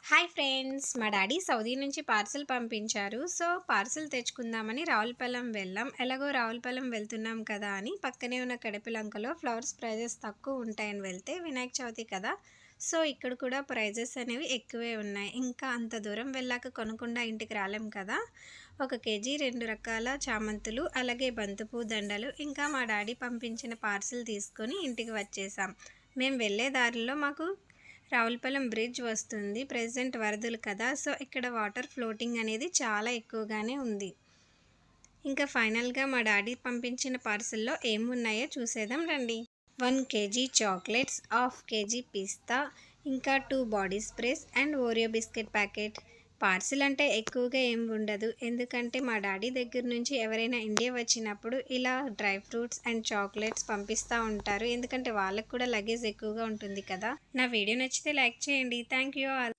Hi friends, మా daddy Saudi నుంచి parcel పంపించారు. సో పార్సిల్ తెచ్చుకుందామని రావులపాలెం వెళ్ళాం. ఎలాగో రావులపాలెం వెళ్తున్నాం కదా అని పక్కనే ఉన్న కడపిలంకలో ఫ్లవర్స్ ప్రైజెస్ తక్కువ ఉంటాయని వెళ్తే వినాయక చవితి కదా, సో ఇక్కడ కూడా ప్రైజెస్ అనేవి ఎక్కువే ఉన్నాయి. ఇంకా అంత దూరం వెళ్ళాక కొనకుండా ఇంటికి రాలేం కదా. 1 కేజీ 2 రకాల చామంతులు, అలాగే బంతిపూ దండలు, ఇంకా మా డాడీ పంపించిన పార్సిల్ తీసుకొని ఇంటికి వచ్చేసాం. మేము వెళ్ళే దారిలో మాకు రావులపాలెం బ్రిడ్జ్ వస్తుంది. ప్రెజెంట్ వరదలు కదా, సో ఇక్కడ వాటర్ ఫ్లోటింగ్ అనేది చాలా ఎక్కువగానే ఉంది. ఇంకా ఫైనల్గా మా డాడీ పంపించిన పార్సల్లో ఏమున్నాయో చూసేద్దాం రండి. 1 కేజీ చాక్లెట్స్, హాఫ్ కేజీ పిస్తా, ఇంకా 2 body sprays and Oreo biscuit packet. Parcel అంటే ఎక్కువగా ఏం ఉండదు, ఎందుకంటే మా డాడీ దగ్గర నుంచి ఎవరైనా ఇండియా వచ్చినప్పుడు ఇలా డ్రై ఫ్రూట్స్ అండ్ చాక్లెట్స్ పంపిస్తూ ఉంటారు, ఎందుకంటే వాళ్ళకు కూడా లగేజ్ ఎక్కువగా ఉంటుంది కదా. నా వీడియో నచ్చితే లైక్ చేయండి. Thank you all.